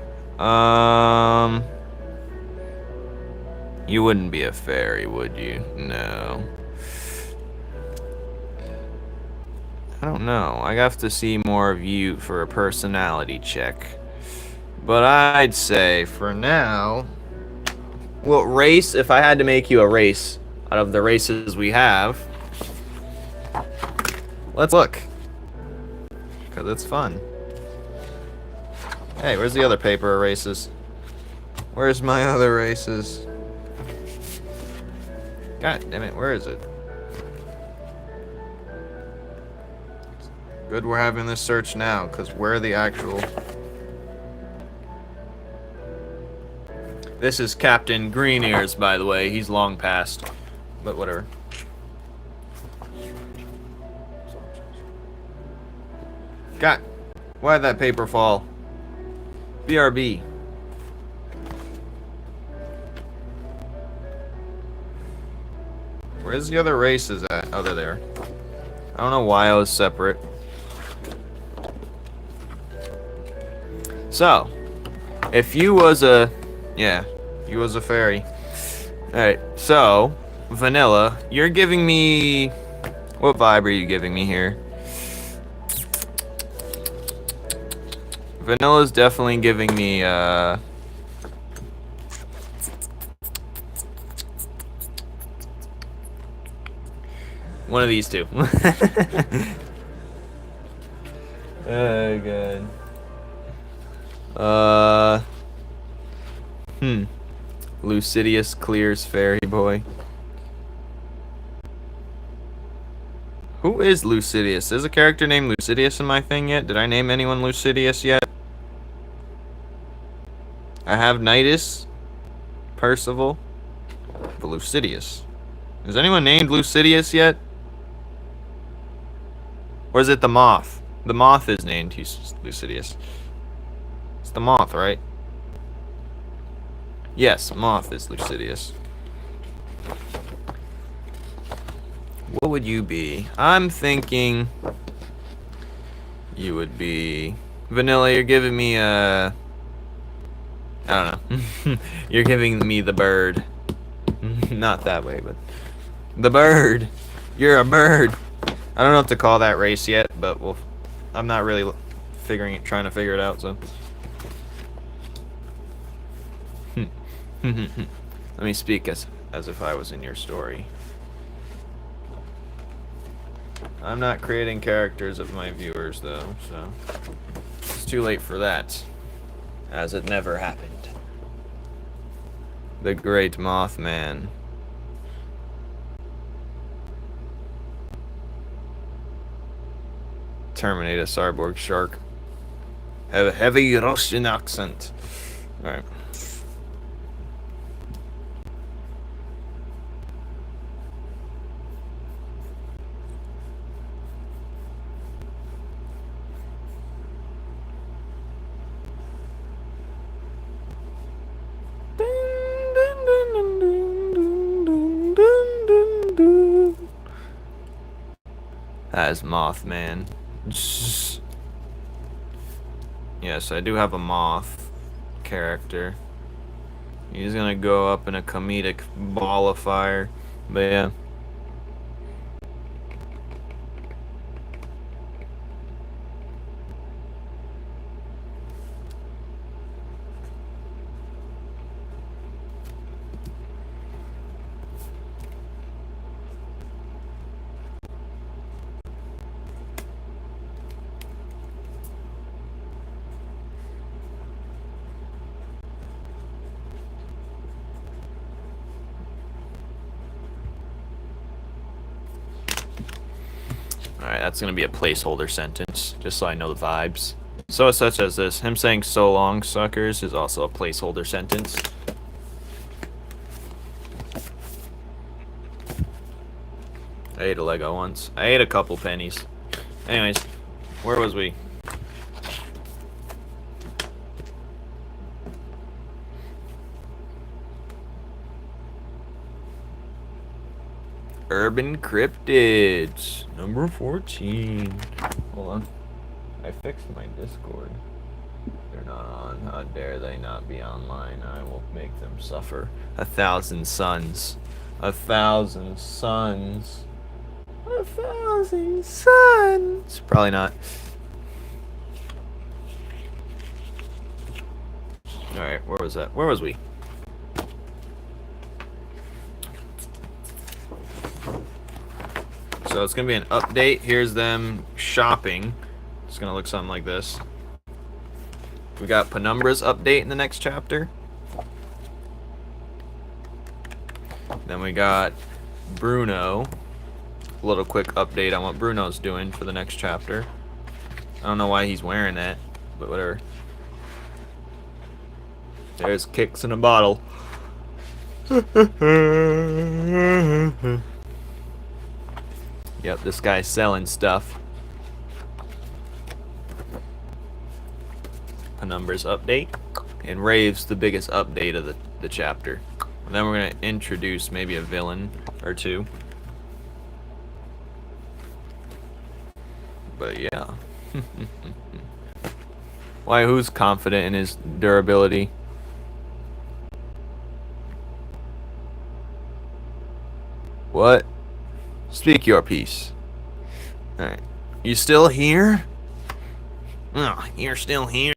You wouldn't be a fairy, would you? No. I don't know. I have to see more of you for a personality check. But I'd say, for now... Well, race, if I had to make you a race out of the races we have, let's look. Because it's fun. Hey, where's the other paper of races? Where's my other races? God damn it, where is it? Good we're having this search now, because where are the actual... This is Captain Green Ears, by the way. He's long past. But whatever. God. Why'd that paper fall? BRB. Where's the other races at? Oh, they're there. I don't know why I was separate. So, if you was a... Yeah, you was a fairy. Alright, so, Vanilla, you're giving me... What vibe are you giving me here? Vanilla's definitely giving me, one of these two. Oh, God. Lucidius clears Fairy Boy. Who is Lucidius? Is a character named Lucidius in my thing yet? Did I name anyone Lucidius yet? I have Nidus, Percival, but Lucidius. Is anyone named Lucidius yet? Or is it the Moth? The Moth is named Lucidius. It's the Moth, right? Yes, Moth is Lucidius. What would you be? I'm thinking you would be Vanilla. You're giving me a... I don't know. You're giving me the bird. Not that way, but the bird. You're a bird. I don't know what to call that race yet, but I'm not really trying to figure it out, so. Let me speak as if I was in your story. I'm not creating characters of my viewers, though, so it's too late for that, as it never happened. The Great Mothman. Terminate a cyborg shark. Have a heavy Russian accent. Alright. As Mothman. Yes, I do have a moth character. He's gonna go up in a comedic ball of fire. But yeah. Alright, that's gonna be a placeholder sentence, just so I know the vibes. So such as this, him saying "so long, suckers" is also a placeholder sentence. I ate a Lego once. I ate a couple pennies. Anyways, where was we? Urban cryptids, number 14. Hold on. I fixed my Discord. They're not on. How dare they not be online? I will make them suffer. 1,000 suns. 1,000 suns. 1,000 suns. Probably not. Alright, where was that? Where was we? So it's gonna be an update. Here's them shopping. It's gonna look something like this. We got Penumbra's update in the next chapter. Then we got Bruno. A little quick update on what Bruno's doing for the next chapter. I don't know why he's wearing that, but whatever. There's kicks in a bottle. Yep, this guy's selling stuff. Penumbra's update. And Rave's the biggest update of the chapter. And then we're going to introduce maybe a villain or two. But yeah. Why, who's confident in his durability? What? Speak your piece. Alright. You still here? Oh, you're still here?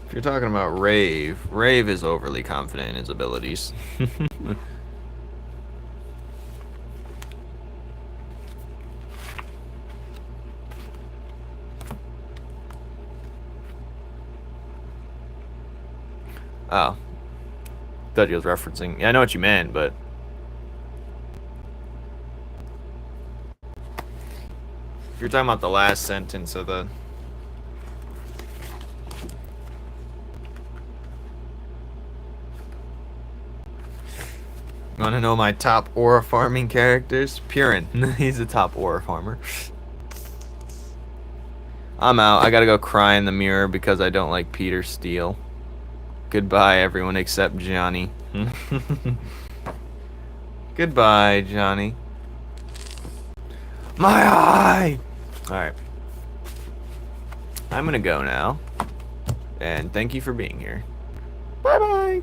If you're talking about Rave, Rave is overly confident in his abilities. Oh. Thought he was referencing. Yeah, I know what you meant, but. If you're talking about the last sentence of the. Want to know my top ore farming characters? Purin. He's a top ore farmer. I'm out. I gotta go cry in the mirror because I don't like Peter Steele. Goodbye, everyone except Johnny. Goodbye, Johnny. My eye! Alright. I'm gonna go now. And thank you for being here. Bye-bye!